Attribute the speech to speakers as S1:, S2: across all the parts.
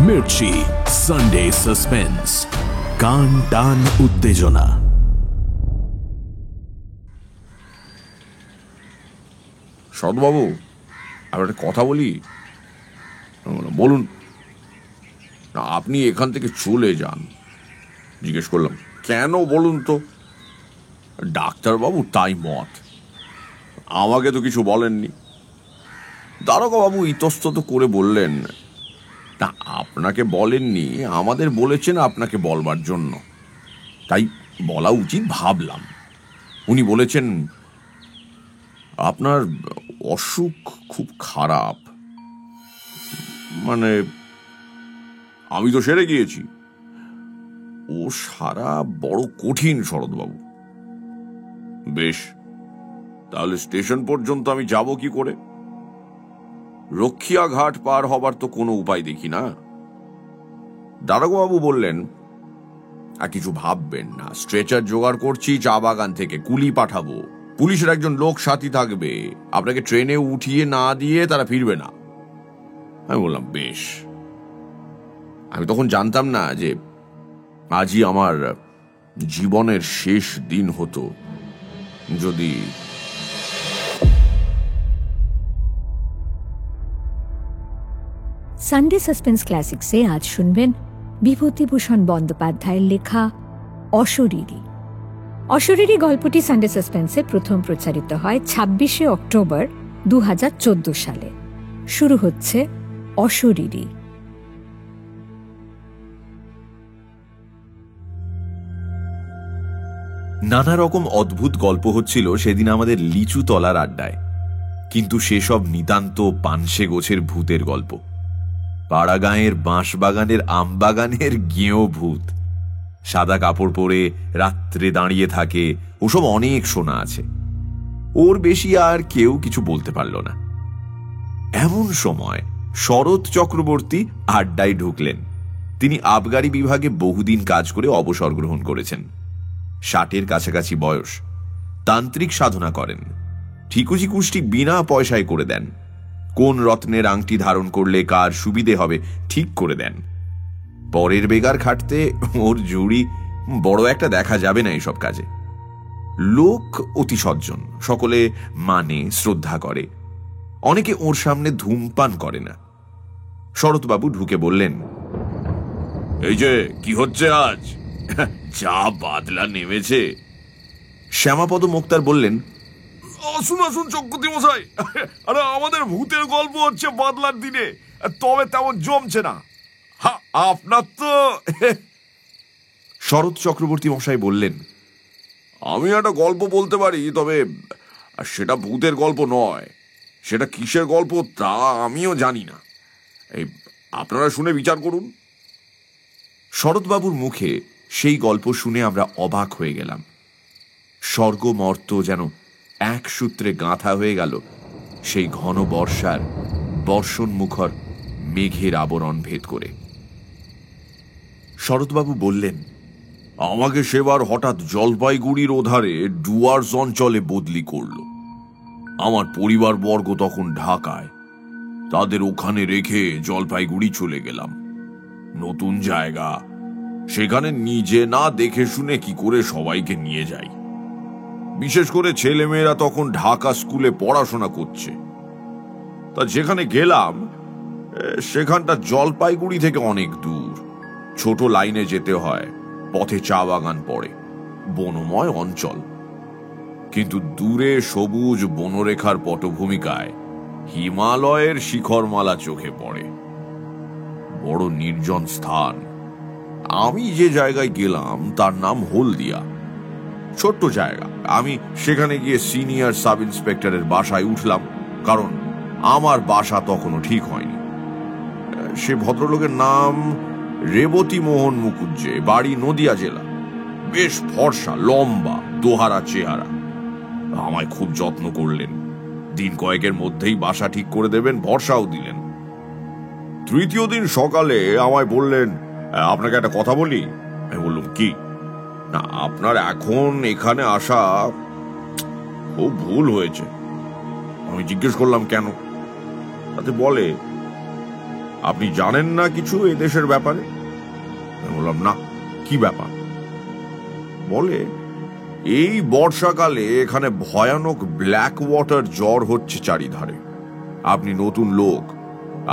S1: Mirchi Sunday suspense, কান টান উত্তেজনা।
S2: সদবাবু, আমি একটা কথা বলি। বলুন। না, আপনি এখান থেকে চলে যান। জিজ্ঞেস করলাম, কেন বলুন তো? ডাক্তারবাবু তাই মত। আমাকে তো কিছু বলেননি। দারোগাবাবু ইতস্তত করে বললেন, তা আপনাকে বলেননি, আমাদের বলেছেন আপনাকে বলবার জন্য, তাই বলা উচিত ভাবলাম। উনি বলেছেন, আপনার অসুখ খুব খারাপ। মানে আমি তো সেরে গিয়েছি, ও সারা বড় কঠিন শরৎবাবু। বেশ, তাহলে স্টেশন পর্যন্ত আমি যাব কি করে? রক্ষিয়া ঘাট পার হবার তো কোনো উপায় দেখি না। দারোগাবাবু বললেন, আর কিছু ভাববেন না, স্ট্রেচার জোগাড় করছি চা বাগান থেকে, কুলি পাঠাবো, পুলিশের একজন লোক সাথী থাকবে, আপনাকে ট্রেনে উঠিয়ে না দিয়ে তারা ফিরবে না। আমি বললাম, বেশ। আমি তখন জানতাম না যে আজই আমার জীবনের শেষ দিন হতো যদি।
S3: সানডে সাসপেন্স ক্লাসিক্সে আজ শুনবেন বিভূতিভূষণ বন্দ্যোপাধ্যায়ের লেখা অশরীরী। অশরীরী গল্পটি সানডে সাসপেন্সে প্রথম প্রচারিত হয় ২৬শে অক্টোবর ২০১৪ সালে। শুরু হচ্ছে অশরীরী।
S4: নানা রকম অদ্ভুত গল্প হচ্ছিল সেদিন আমাদের লিচু তলার আড্ডায়, কিন্তু সেসব নিতান্ত পানসে গোছের ভূতের গল্প। পাড়া গাঁয়ের বাঁশ বাগানের আম বাগানের গেঁয়ো ভূত, সাদা কাপড় পরে রাত্রে দাঁড়িয়ে থাকে, ওসব অনেক শোনা আছে। ওর বেশি আর কেউ কিছু বলতে পারল না। এমন সময় শরৎ চক্রবর্তী আড্ডায় ঢুকলেন। তিনি আবগারি বিভাগে বহুদিন কাজ করে অবসর গ্রহণ করেছেন। ৬০-এর কাছাকাছি বয়স। তান্ত্রিক সাধনা করেন। ঠিকুজি কুষ্টি বিনা পয়সায় করে দেন। কোন রত্নের আংটি ধারণ করলে কার সুবিধে হবে ঠিক করে দেন। পরের বেগার খাটতে ওর জুড়ি বড় একটা দেখা যাবে না এইসব কাজে। লোক অতি সজ্জন, সকলে মানে শ্রদ্ধা করে। অনেকে ওর সামনে ধূমপান করে না। শরৎবাবু ঢুকে বললেন,
S2: এই যে কি হচ্ছে আজ, যা বাদলা নেমেছে।
S4: শ্যামাপদ মোক্তার বললেন,
S2: আসুন আসুন চক্রবর্তী মশাই, আরে আমাদের ভূতের গল্প হচ্ছে বাদলার দিনে, তবে তেমন জমছে না। আপনার তো।
S4: শরৎ চক্রবর্তী মশাই বললেন,
S2: আমি একটা গল্প বলতে পারি, তবে সেটা ভূতের গল্প নয়। সেটা কিসের গল্প তা আমিও জানি না। এই আপনারা শুনে বিচার করুন।
S4: শরৎবাবুর মুখে সেই গল্প শুনে আমরা অবাক হয়ে গেলাম। স্বর্গ মর্ত যেন এক সূত্রে গাঁথা হয়ে গেল সেই ঘন বর্ষার বর্ষণ মুখর মেঘের আবরণ ভেদ করে। শরৎবাবু বললেন,
S2: আমাকে সেবার হঠাৎ জলপাইগুড়ির ওধারে ডুয়ার্স অঞ্চলে বদলি করল। আমার পরিবার বর্গ তখন ঢাকায়, তাদের ওখানে রেখে জলপাইগুড়ি চলে গেলাম। নতুন জায়গা, সেখানে নিজে না দেখে শুনে কি করে সবাইকে নিয়ে যাই। বিশেষ করে ছেলেমেয়েরা তখন ঢাকা স্কুলে পড়াশোনা করছে। তা যেখানে গেলাম সেখানটা জলপাইগুড়ি থেকে অনেক দূর, ছোট লাইনে যেতে হয়, পথে চা বাগান পড়ে, বনময় অঞ্চল। কিন্তু দূরে সবুজ বনরেখার পটভূমিকায় হিমালয়ের শিখরমালা চোখে পড়ে। বড় নির্জন স্থান। আমি যে জায়গায় গেলাম তার নাম হলদিয়া। ছোট্ট জায়গা। আমি সেখানে গিয়ে সিনিয়র সাব ইন্সপেক্টরের বাসায় উঠলাম, কারণ আমার বাসা তখনও ঠিক হয়নি। সে ভদ্রলোকের নাম রেবতী মোহন মুকুজ্জে, বাড়ি নদিয়া জেলা। বেশ ফর্সা, লম্বা, দোহারা চেহারা। আমায় খুব যত্ন করলেন। দিন কয়েকের মধ্যেই বাসা ঠিক করে দেবেন ভরসাও দিলেন। তৃতীয় দিন সকালে আমায় বললেন, আপনাকে একটা কথা বলি। আমি বললাম, কি? না, আপনার এখন এখানে আসা খুব ভুল হয়েছে। আমি জিজ্ঞেস করলাম, কেন? তাতে বলে, আপনি জানেন না কিছু এই দেশের ব্যাপারে? আমি বললাম, না, কি ব্যাপার? বলে, এই বর্ষাকালে এখানে ভয়ানক ব্ল্যাক ওয়াটার জ্বর হচ্ছে চারিধারে। আপনি নতুন লোক,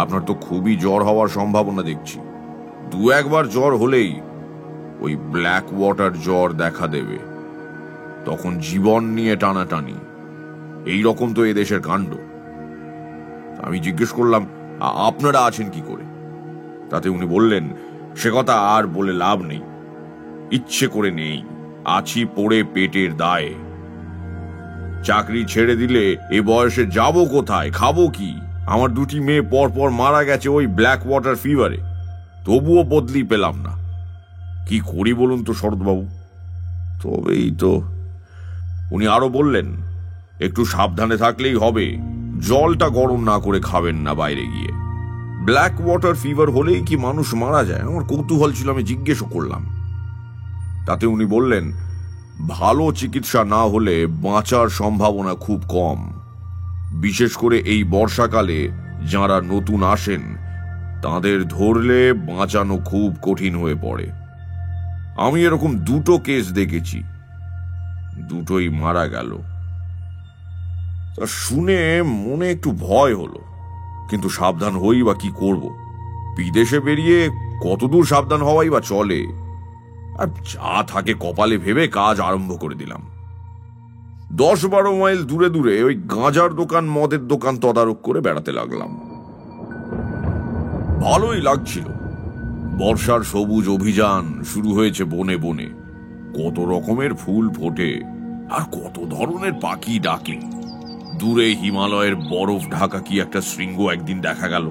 S2: আপনার তো খুবই জ্বর হওয়ার সম্ভাবনা দেখছি। 2-1 বার জ্বর হলেই ওই ব্ল্যাক ওয়াটার জ্বর দেখা দেবে, তখন জীবন নিয়ে টানাটানি। এই রকম তো এদেশের কাণ্ড। আমি জিজ্ঞেস করলাম, আপনারা আছেন কি করে? তাতে উনি বললেন, সে কথা আর বলে লাভ নেই, ইচ্ছে করে নেই, আছি পড়ে পেটের দায়ে। চাকরি ছেড়ে দিলে এ বয়সে যাব কোথায়, খাবো কি? আমার 2টি মেয়ে পর পর মারা গেছে ওই ব্ল্যাক ওয়াটার ফিভারে, তবুও বদলি পেলাম না। কি করি বলুন তো শরৎবাবু? তবেই তো। উনি আরো বললেন, একটু সাবধানে থাকলেই হবে, জলটা গরম না করে খাবেন না বাইরে গিয়ে। ব্ল্যাক ওয়াটার ফিভার হলেই কি মানুষ মারা যায়? আমার কৌতূহল ছিল, আমি জিজ্ঞেসও করলাম। তাতে উনি বললেন, ভালো চিকিৎসা না হলে বাঁচার সম্ভাবনা খুব কম। বিশেষ করে এই বর্ষাকালে যারা নতুন আসেন তাদের ধরলে বাঁচানো খুব কঠিন হয়ে পড়ে। আমি এরকম 2টো কেস দেখেছি, 2টোই মারা গেল। তা শুনে মনে একটু ভয় হলো, কিন্তু সাবধান হই বা কি করব? বিদেশে বেরিয়ে কতদূর সাবধান হওয়াই বা চলে? আর যা থাকে কপালে ভেবে কাজ আরম্ভ করে দিলাম। 10-12 মাইল দূরে দূরে ওই গাঁজার দোকান, মদের দোকান তদারক করে বেড়াতে লাগলাম। ভালোই লাগছিল। বর্ষার সবুজ অভিযান শুরু হয়েছে বনে বনে। কত রকমের ফুল ফোটে আর কত ধরনের পাখি ডাকে। দূরে হিমালয়ের বরফ ঢাকা কি একটা শৃঙ্গ একদিন দেখা গেল,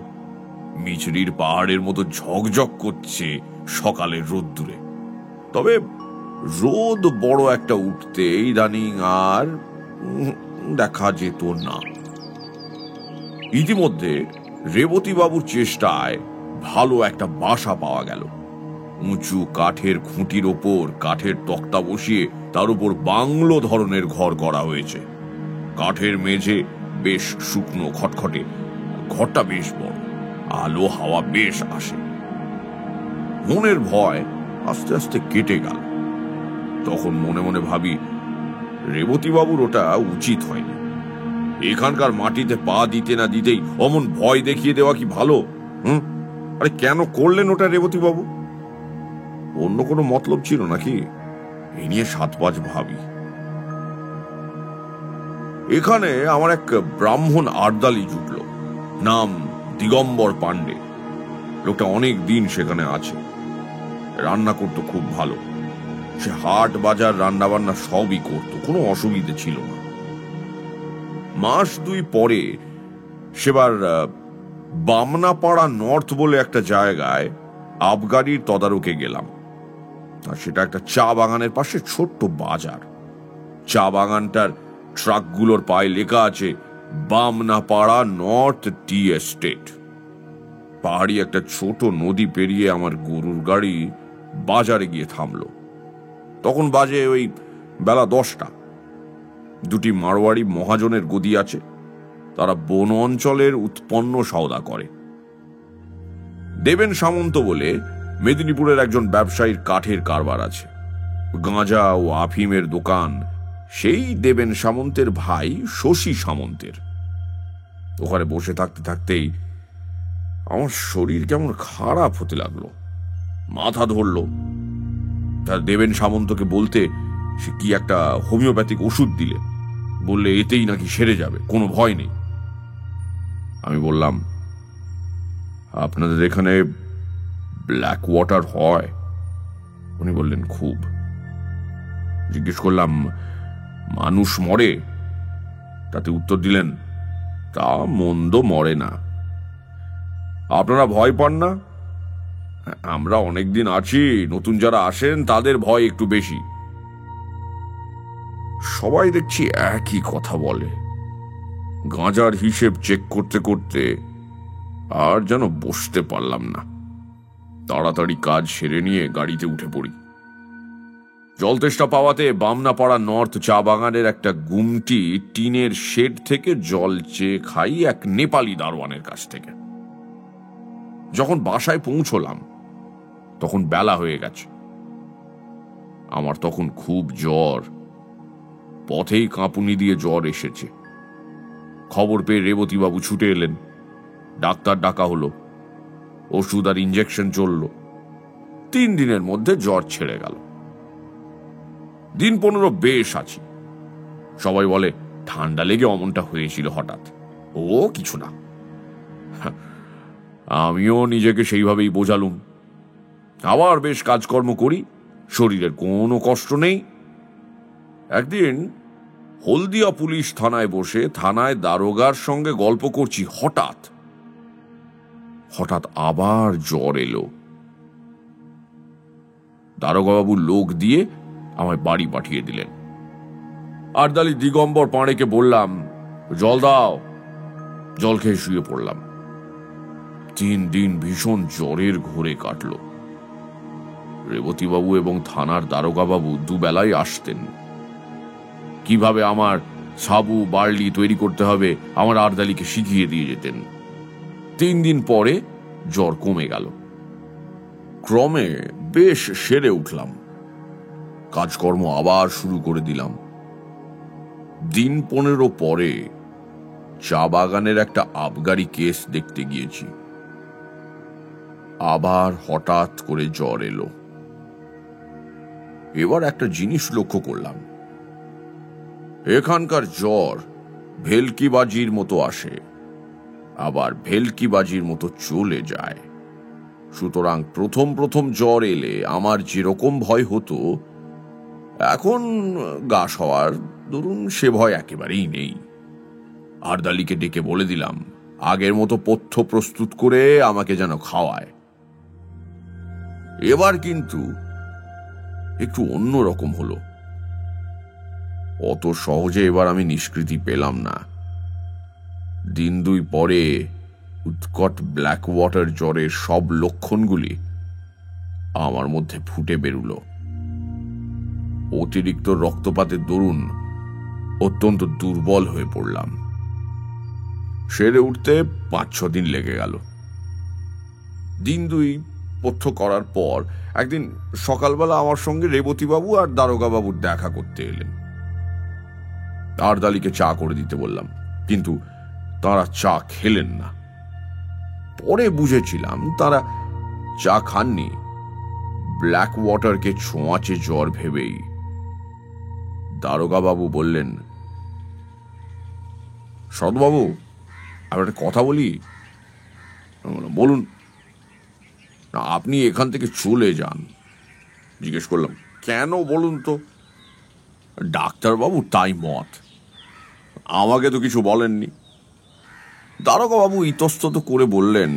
S2: মিছরির পাহাড়ের মতো ঝকঝক করছে সকালের রোদ্দুরে। তবে রোদ বড় একটা উঠতে ইদানিং আর দেখা যেত না। ইতিমধ্যে রেবতীবাবুর চেষ্টায় ভালো একটা বাসা পাওয়া গেল। উঁচু কাঠের খুঁটির ওপর কাঠের তক্তা বসিয়ে তার উপর বাংলো ধরনের ঘর গড়া হয়েছে। কাঠের মেঝে বেশ শুকনো খটখটে, ঘরটা বেশ বড়, আলো হাওয়া বেশ আসে। মনের ভয় আস্তে আস্তে কেটে গেল। তখন মনে মনে ভাবি, রেবতীবাবুর ওটা উচিত হয়নি। এখানকার মাটিতে পা দিতে না দিতেই অমন ভয় দেখিয়ে দেওয়া কি ভালো? আরে কেন করলেন ওটা রেবতীবাবু? অন্য কোনো মতলব ছিল নাকি? এই নিয়ে 7-5 ভাবি। এখানে আমার এক ব্রাহ্মণ আর্দালি জুটল, নাম দিগম্বর পাণ্ডে। লোকটা অনেক দিন সেখানে আছে, রান্না করতো খুব ভালো। সে হাট বাজার রান্না বান্না সবই করতো, কোনো অসুবিধে ছিল না। মাস 2 পরে সেবার বামনাপাড়া নর্থ বলে একটা জায়গায় আবগারির তদারকে গেলাম। আর সেটা একটা চা বাগানের পাশে ছোট্ট বাজার। চা বাগানটার ট্রাকগুলোর পায়ে লেখা আছে বামনাপাড়া নর্থ টি এস্টেট। পাহাড়ি একটা ছোট নদী পেরিয়ে আমার গরুর গাড়ি বাজারে গিয়ে থামলো। তখন বাজে ওই বেলা 10টা। 2টি মারোয়াড়ি মহাজনের গদি আছে, তারা বন অঞ্চলের উৎপন্ন সওদা করে। দেবেন সামন্ত বলে মেদিনীপুরের একজন ব্যবসায়ীর কাঠের কারবার আছে, গাঁজা ও আফিমের দোকান সেই দেবেন সামন্তের ভাই শশী সামন্তের। ওখানে বসে থাকতে থাকতেই আমার শরীর কেমন খারাপ হতে লাগলো, মাথা ধরলো। তার দেবেন সামন্তকে বলতে সে কি একটা হোমিওপ্যাথিক ওষুধ দিলে, বললে এতেই নাকি সেরে যাবে, কোনো ভয় নেই। আমি বললাম, আপনাদের এখানে ব্ল্যাক ওয়াটার হয়? উনি বললেন, খুব। জিজ্ঞেস করলাম, মানুষ মরে? তাতে উত্তর দিলেন, তা মন্দ মরে না। আপনারা ভয় পান না? আমরা অনেকদিন আছি, নতুন যারা আসেন তাদের ভয় একটু বেশি। সবাই দেখছি একই কথা বলে। গাঁজার হিসেব চেক করতে করতে আর যেন বসতে পারলাম না। তাড়াতাড়ি কাজ সেরে নিয়ে গাড়িতে উঠে পড়ি। জলতেষ্টা পাওয়াতে বামনাপাড়া নর্থ চা বাগানের একটা গুমটি টিনের শেড থেকে জল চেয়ে খাই এক নেপালি দারোয়ানের কাছ থেকে। যখন বাসায় পৌঁছলাম তখন বেলা হয়ে গেছে। আমার তখন খুব জ্বর, পথেই কাঁপুনি দিয়ে জ্বর এসেছে। খবর পেয়ে রেবতীবাবু ছুটে এলেন, ডাক্তার ডাকা হলো, ওষুধ আর ইঞ্জেকশন চলল। 3 দিনের মধ্যে জ্বর ছেড়ে গেল। দিন 15 বেশ আছি। সবাই বলে ঠান্ডা লেগে অমনটা হয়েছিল হঠাৎ, ও কিছু না। আমিও নিজেকে সেইভাবেই বোঝালুম। আবার বেশ কাজকর্ম করি, শরীরের কোনো কষ্ট নেই। একদিন হলদিয়া পুলিশ থানায় বসে থানায় দারোগার সঙ্গে গল্প করছি, হঠাৎ আবার জ্বর এলো। দারোগাবাবু লোক দিয়ে আমায় বাড়ি পাঠিয়ে দিলেন। আরদালি দিগম্বর পাঁড়েকে বললাম, জল দাও। জল খেয়ে শুয়ে পড়লাম। 3 দিন ভীষণ জ্বরের ঘোরে কাটল। রেবতীবাবু এবং থানার দারোগাবাবু দুবেলাই আসতেন। কিভাবে আমার সাবু বার্লি তৈরি করতে হবে আমার আরদালিকে শিখিয়ে দিয়ে যেতেন। 3 দিন পরে জ্বর কমে গেল। ক্রমে বেশ সেরে উঠলাম। কাজকর্ম আবার শুরু করে দিলাম। দিন 15 পরে চা বাগানের একটা আবগারি কেস দেখতে গিয়েছি। আবার হঠাৎ করে জ্বর এলো। এবার একটা জিনিস লক্ষ্য করলাম, এখানকার জ্বর ভেলকিবাজির মতো আসে, আবার ভেলকিবাজির মতো চলে যায়। সুতরাং প্রথম জ্বর এলে আমার যেরকম ভয় হতো, এখন গা সওয়ার ধরুন সে ভয় একেবারেই নেই। আরদালিকে ডেকে বলে দিলাম আগের মতো পথ্য প্রস্তুত করে আমাকে যেন খাওয়ায়। এবার কিন্তু একটু অন্যরকম হলো। অত সহজে এবার আমি নিষ্কৃতি পেলাম না। দিন 2 পরে উৎকট ব্ল্যাক ওয়াটার জ্বরের সব লক্ষণগুলি আমার মধ্যে ফুটে বেরুল। অতিরিক্ত রক্তপাতের দরুন অত্যন্ত দুর্বল হয়ে পড়লাম। সেরে উঠতে 5-6 দিন লেগে গেল। দিন 2 পথ্য করার পর একদিন সকালবেলা আমার সঙ্গে রেবতীবাবু আর দারোগাবাবুর দেখা করতে এলেন। আরদালিকে চা করে দিতে বললাম, কিন্তু তারা চা খেলেন না। পরে বুঝেছিলাম তারা চা খাননি ব্ল্যাক ওয়াটারকে ছোঁয়াচে জ্বর ভেবেই। দারোগাবাবু বললেন, শরৎবাবু, আমি একটা কথা বলি। বলুন। না, আপনি এখান থেকে চলে যান। জিজ্ঞেস করলাম, কেন বলুন তো? ডাক্তারবাবু তাই মত, আমাকে তো কিছু বলেননি। দারোগাবাবু ইতস্তত করে বললেন,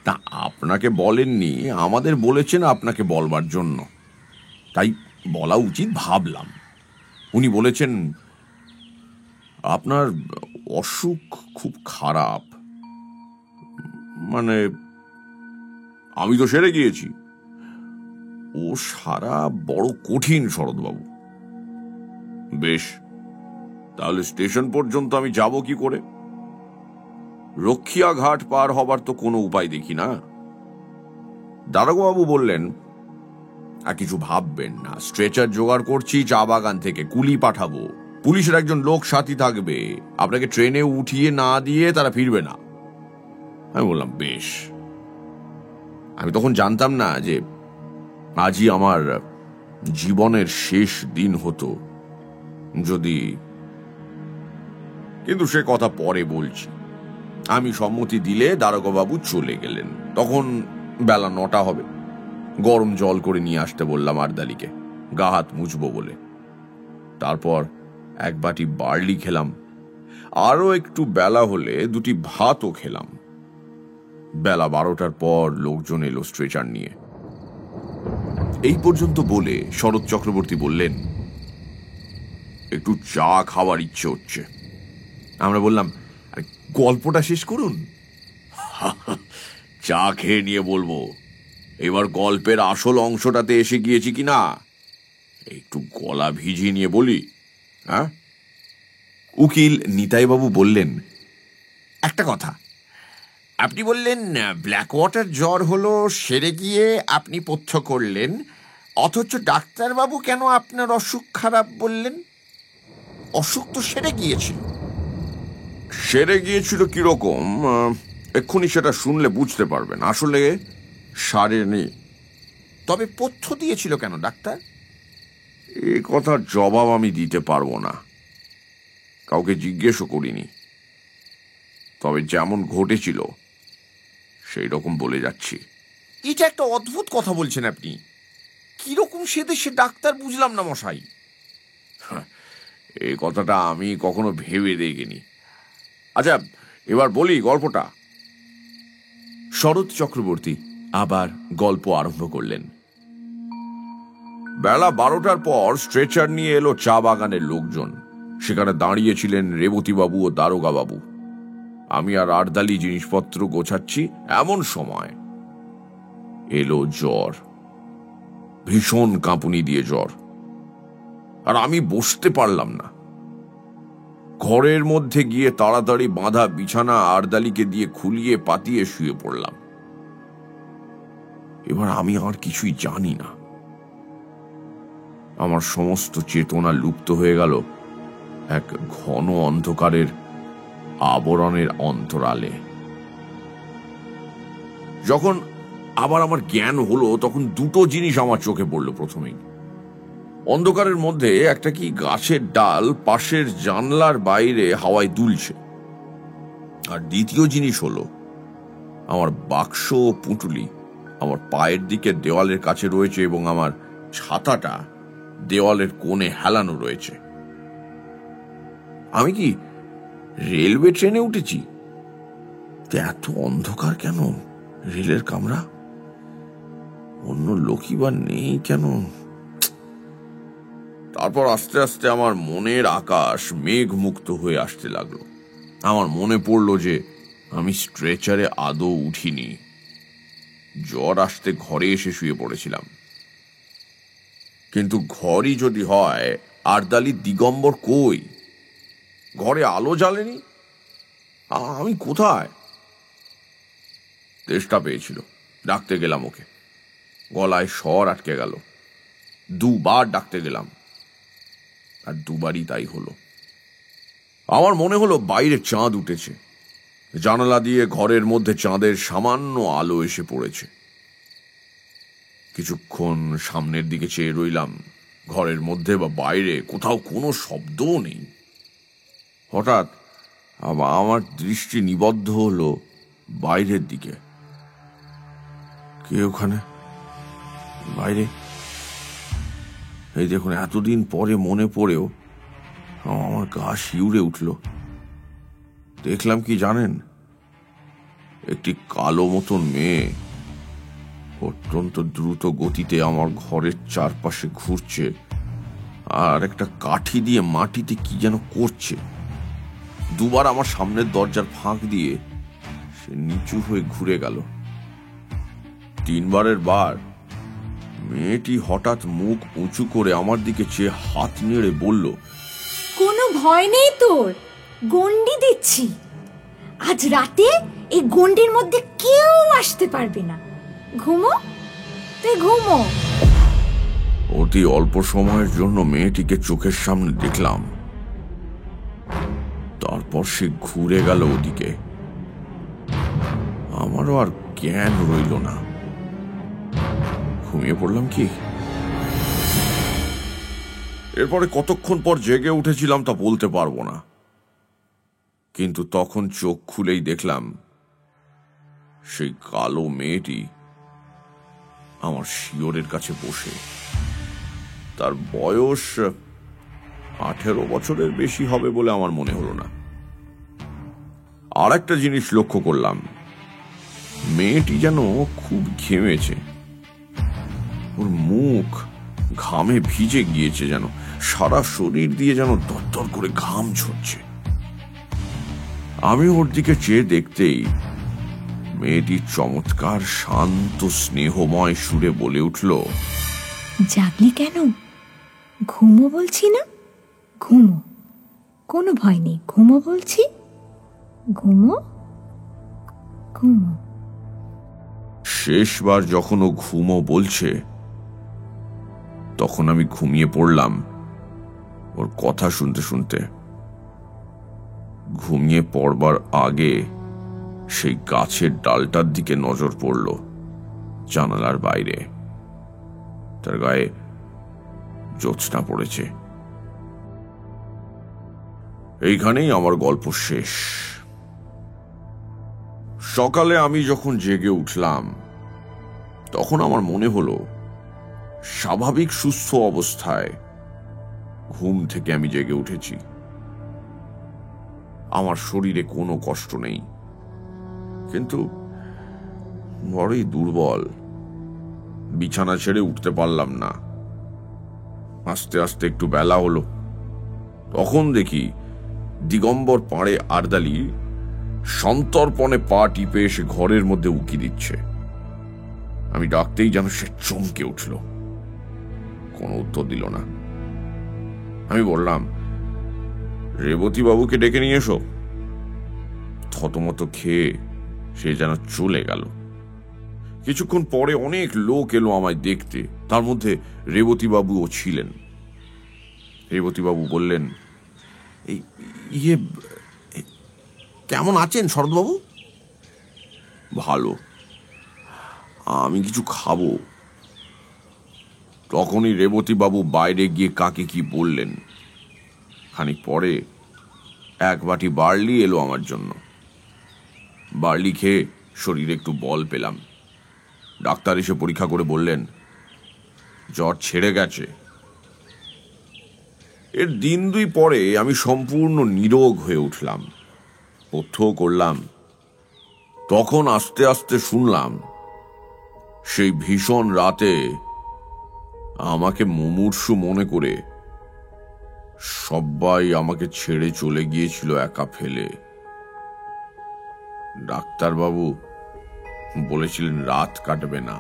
S2: তা আপনাকে বলেননি, আমাদের বলেছেন আপনাকে বলবার জন্য, তাই বলা উচিত ভাবলাম। উনি বলেছেন আপনার অসুখ খুব খারাপ। মানে আমি তো সেরে গিয়েছি, ও সারা বড় কঠিন শরৎবাবু। বেশ, তাহলে স্টেশন পর্যন্ত আমি যাব কি করে? রক্ষিয়া ঘাট পার হবার তো কোনো উপায় দেখি না। দারোগাবাবু বললেন, আর কিছু ভাববেন না, স্ট্রেচার জোগাড় করছি চা বাগান থেকে, কুলি পাঠাবো, পুলিশের একজন লোক সাথী থাকবে, আপনাকে ট্রেনে উঠিয়ে না দিয়ে তারা ফিরবে না। আমি বললাম, বেশ। আমি তখন জানতাম না যে আজই আমার জীবনের শেষ দিন হতো যদি, কিন্তু সে কথা পরে বলছি। আমি সম্মতি দিলে দারোগাবাবু চলে গেলেন। তখন বেলা 9টা হবে। গরম জল করে নিয়ে আসতে বললাম আরদালিকে, গা হাত মুছবো বলে। তারপর 1 বাটি বার্লি খেলাম। আরো একটু বেলা হলে 2টি ভাতও খেলাম। বেলা 12টার পর লোকজন এলো স্ট্রেচার নিয়ে। এই পর্যন্ত বলে শরৎ চক্রবর্তী বললেন, একটু চা খাওয়ার ইচ্ছে হচ্ছে। আমরা বললাম, আরে গল্পটা শেষ করুন। চা খেয়ে নিয়ে বলবো। এবার গল্পের আসল অংশটাতে এসে গিয়েছি কিনা একটু গলা ভিজিয়ে নিয়ে বলি। হ্যাঁ? উকিল নিতাইবাবু বললেন, একটা কথা, আপনি বললেন ব্ল্যাক ওয়াটার জ্বর হলো, সেরে গিয়ে আপনি পথ্য করলেন, অথচ ডাক্তারবাবু কেন আপনার অসুখ খারাপ বললেন? অসুখ তো সেরে গিয়েছিল। সেরে গিয়েছিল কিরকম, এক্ষুনি সেটা শুনলে বুঝতে পারবেন। আসলে সারেনি। তবে পথ্য দিয়েছিল কেন ডাক্তার? এই কথার জবাব আমি দিতে পারবো না, কাউকে জিজ্ঞেসও করিনি। তবে যেমন ঘটেছিল সেই রকম বলে যাচ্ছি। এটা একটা অদ্ভুত কথা বলছেন আপনি। কিরকম সে দেশে ডাক্তার বুঝলাম না মশাই। এই কথাটা আমি কখনো ভেবে দেখিনি। আচ্ছা, এবার বলি গল্পটা।
S4: শরৎ চক্রবর্তী আবার গল্প আরম্ভ করলেন।
S2: বেলা 12টার পর স্ট্রেচার নিয়ে এলো চা বাগানের লোকজন। সেখানে দাঁড়িয়েছিলেন রেবতীবাবু ও দারোগা বাবু। আমি আর আর্দালি জিনিসপত্র গোছাচ্ছি, এমন সময় এলো জ্বর। ভীষণ কাঁপুনি দিয়ে জ্বর। আর আমি বসতে পারলাম না। ঘরের মধ্যে গিয়ে তাড়াতাড়ি বাঁধা বিছানা আর্দালিকে দিয়ে খুলিয়ে পাতিয়ে শুয়ে পড়লাম। এবার আমি আর কিছুই জানি না। আমার সমস্ত চেতনা লুপ্ত হয়ে গেল এক ঘন অন্ধকারের আবরণের অন্তরালে। যখন আবার আমার জ্ঞান হলো, তখন দুটো জিনিস আমার চোখে পড়লো। প্রথমেই অন্ধকারের মধ্যে একটা কি গাছের ডাল পাশের জানলার বাইরে হাওয়ায় দুলছে। আর দ্বিতীয় জিনিস হলো আমার বাক্স ও পুঁটুলি আমার পায়ের দিকে দেওয়ালের কাছে রয়েছে এবং আমার ছাতাটা দেওয়ালের কোণে হেলানো রয়েছে। আমি কি রেলওয়ে ট্রেনে উঠেছি? এত অন্ধকার কেন? রেলের কামরা, অন্য লোকই বা নেই কেন? তারপর আস্তে আস্তে আমার মনের আকাশ মেঘ মুক্ত হয়ে আসতে লাগলো। আমার মনে পড়লো যে আমি স্ট্রেচারে আদৌ উঠিনি। জ্বর আসতে ঘরে এসে শুয়ে পড়েছিলাম। কিন্তু ঘরই যদি হয়, আর্দালি দিগম্বর কই? ঘরে আলো জ্বালেনি। আমি কোথায়? তেষ্টা পেয়েছিল, ডাকতে গেলাম ওকে। গলায় স্বর আটকে গেল। দুবার ডাকতে গেলাম, আর দুবারই তাই হলো। আমার মনে হলো বাইরে চাঁদ উঠেছে। জানালা দিয়ে ঘরের মধ্যে চাঁদের সামান্য আলো এসে পড়েছে। কিছুক্ষণ সামনের দিকে চেয়ে রইলাম। ঘরের মধ্যে বা বাইরে কোথাও কোনো শব্দও নেই। হঠাৎ আমার দৃষ্টি নিবদ্ধ হলো বাইরের দিকে। কে ওখানে বাইরে? এই দেখুন, এতদিন পরে মনে পড়েও আমার গা শিউরে উঠল। দেখলাম কি জানেন? একটি কালো মতন মেয়ে অত্যন্ত দ্রুত গতিতে আমার ঘরের চারপাশে ঘুরছে, আর একটা কাঠি দিয়ে মাটিতে কি যেন করছে। দুবার আমার সামনের দরজার ফাঁক দিয়ে সে নিচু হয়ে ঘুরে গেল। তিনবারের বার মেয়েটি হঠাৎ মুখ উঁচু করে আমার দিকে চেয়ে হাত নেড়ে বলল,
S3: কোনো ভয় নেই তোর, গন্ডি দিচ্ছি। আজ রাতে এই গন্ডির মধ্যে কেউ আসতে পারবে না। ঘুমো, তুই ঘুমো।
S2: অতি অল্প সময়ের জন্য মেয়েটিকে চোখের সামনে দেখলাম। তারপর সে ঘুরে গেল ওদিকে। আমারও আর জ্ঞান রইল না। ঘুমিয়ে পড়লাম কি। এরপরে কতক্ষণ পর জেগে উঠেছিলাম তা বলতে পারবো না, কিন্তু তখন চোখ খুলেই দেখলাম সেই কালো মেয়েটি আমার শিয়রের কাছে বসে। তার বয়স 18 বছরের বেশি হবে বলে আমার মনে হলো না। আর একটা জিনিস লক্ষ্য করলাম, মেয়েটি যেন খুব ঘেমেছে। ওর মুখ ঘামে ভিজে গিয়েছে, যেন সারা শরীর দিয়ে যেন দরদর করে ঘাম ঝরছে। আমি ওর দিকে চেয়ে দেখতেই মেয়েটি চমৎকার শান্ত স্নেহময় সুরে বলে উঠল,
S3: জাগলি কেন? ঘুমো বলছি না, ঘুমো, কোনো ভয় নেই, ঘুমো বলছি, ঘুমো। ঘুমো।
S2: শেষবার যখন ও ঘুমো বলছে তখন আমি ঘুমিয়ে পড়লাম ওর কথা শুনতে শুনতে। ঘুমিয়ে পড়বার আগে সেই গাছের ডালটার দিকে নজর পড়ল জানালার বাইরে। তার গায়ে জ্যোৎস্না পড়েছে। এইখানেই আমার গল্প শেষ। সকালে আমি যখন জেগে উঠলাম তখন আমার মনে হলো স্বাভাবিক সুস্থ অবস্থায় ঘুম থেকে আমি জেগে উঠেছি। আমার শরীরে কোনো কষ্ট নেই, কিন্তু বড়ই দুর্বল। বিছানা ছেড়ে উঠতে পারলাম না। আস্তে আস্তে একটু বেলা হলো, তখন দেখি দিগম্বর পাড়ে আরদালি সন্তর্পণে পা টিপে এসে ঘরের মধ্যে উকি দিচ্ছে। আমি ডাকতেই যেন সে চমকে উঠল, কোনো উত্তর দিল না। আমি বললাম, রেবতী বাবুকে ডেকে নিয়ে এসো। থতমত খেয়ে সে যেন চলে গেল। কিছুক্ষণ পরে অনেক লোক এলো আমায় দেখতে, তার মধ্যে রেবতী বাবুও ছিলেন। রেবতী বাবু বললেন, ইয়ে কেমন আছেন শরৎবাবু? ভালো, আমি কিছু খাবো। তখনই রেবতী বাবু বাইরে গিয়ে কাকে কি বললেন। খানিক পরে এক বাটি বার্লি এলো আমার জন্য। বার্লি খেয়ে শরীরে একটু বল পেলাম। ডাক্তার এসে পরীক্ষা করে বললেন, জ্বর ছেড়ে গেছে। এর দিন দুই পরে আমি সম্পূর্ণ নিরোগ হয়ে উঠলাম, পথ্যও করলাম। তখন আস্তে আস্তে শুনলাম সেই ভীষণ রাতে আমাকে মুমূর্ষু মনে করে সবাই আমাকে ছেড়ে চলে গিয়েছিল একা ফেলে। ডাক্তারবাবু বলেছিলেন রাত কাটবে না।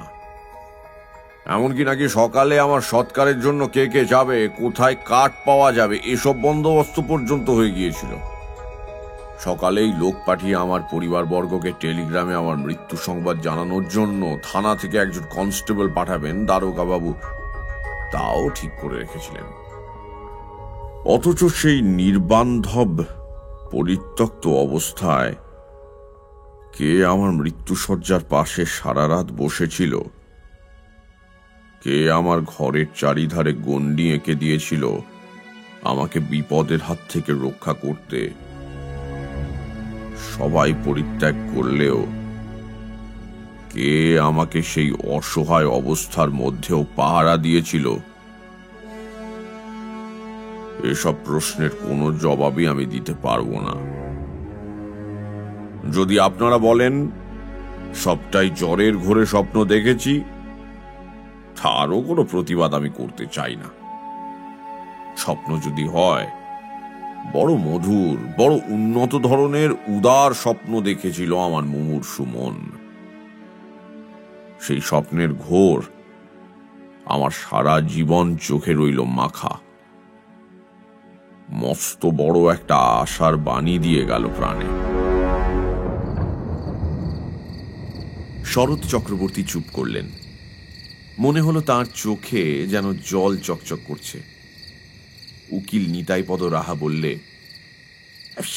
S2: এমনকি নাকি সকালে আমার সৎকারের জন্য কে কে যাবে, কোথায় কাঠ পাওয়া যাবে, এসব বন্দোবস্ত পর্যন্ত হয়ে গিয়েছিল। সকালেই লোক পাঠিয়ে আমার পরিবারবর্গকে টেলিগ্রামে আমার মৃত্যু সংবাদ জানানোর জন্য থানা থেকে একজন কনস্টেবল পাঠাবেন দারোগা বাবু তাও ঠিক করে রেখেছিলেন। অথচ সেই নির্বান্ধব পরিত্যক্ত অবস্থায় কে আমার মৃত্যুশয্যার পাশে সারা রাত বসেছিল, কে আমার ঘরের চারিধারে গণ্ডি এঁকে দিয়েছিল আমাকে বিপদের হাত থেকে রক্ষা করতে। সবাই পরিত্যাগ করলেও কে আমাকে সেই অসহায় অবস্থার মধ্যেও পাহারা দিয়েছিল, এসব প্রশ্নের কোনো জবাবই আমি দিতে পারবো না। যদি আপনারা বলেন সবটাই জ্বরের ঘোরে স্বপ্ন দেখেছি, তারও কোনো প্রতিবাদ আমি করতে চাই না। স্বপ্ন যদি হয়, বড় মধুর, বড় উন্নত ধরনের উদার স্বপ্ন দেখেছিল আমার মুমূর্ষু মন। সেই স্বপ্নের ঘোর আমার সারা জীবন চোখে রইল মাখা। মস্ত বড় একটা আশার বাণী দিয়ে গেল প্রাণে।
S4: শরৎ চক্রবর্তী চুপ করলেন। মনে হলো তার চোখে যেন জল চকচক করছে। উকিল নিতাইপদ রাহা বললে,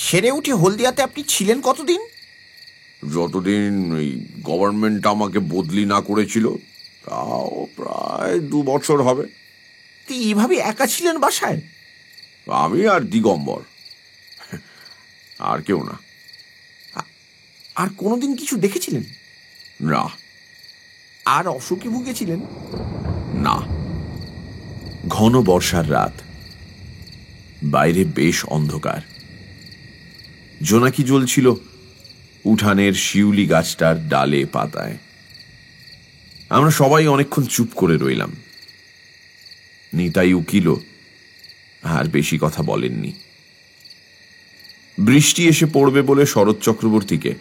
S5: সেরে উঠে হলদিয়াতে আপনি ছিলেন কতদিন?
S2: যতদিন এই গভর্নমেন্ট আমাকে বদলি না করেছিল, তাও প্রায় 2 বছর হবে।
S5: এইভাবে একা ছিলেন বাসায়?
S2: আমি আর দিগম্বর, আর কেউ না।
S5: আর কোনোদিন কিছু দেখেছিলেন?
S2: না।
S5: আর অসুখে ভুগেছিলেন?
S2: না।
S4: ঘন বর্ষার রাত, বাইরে বেশ অন্ধকার। জোনাকি জ্বলছিল উঠানের শিউলি গাছটার ডালে পাতায়। আমরা সবাই অনেকক্ষণ চুপ করে রইলাম। নিতাই উকিলও আর বেশি কথা বলেননি। বৃষ্টি এসে পড়বে বলে শরৎ চক্রবর্তীকে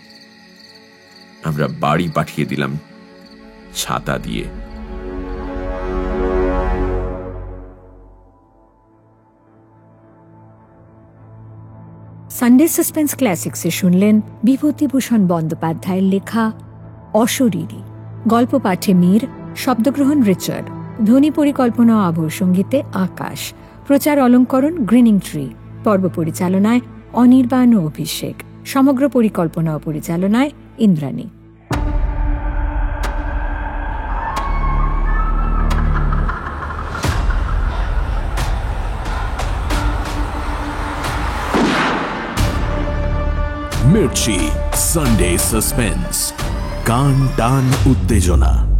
S4: আমরা বাড়ি পাঠিয়ে দিলাম ছাতা দিয়ে।
S3: সানডে সাসপেন্স ক্লাসিক্সে শুনলেন বিভূতিভূষণ বন্দ্যোপাধ্যায়ের লেখা অশরীরী। গল্প পাঠে মীর, শব্দগ্রহণ রিচার্ড, ধ্বনি পরিকল্পনা ও আবহ সঙ্গীতে আকাশ, প্রচার অলঙ্করণ গ্রিনিং ট্রি, পর্ব পরিচালনায় অনির্বাণ ও অভিষেক, সমগ্র পরিকল্পনা ও পরিচালনায় ইন্দ্রাণী।
S1: মির্চি সানডে সাসপেন্স, কান টান উত্তেজনা।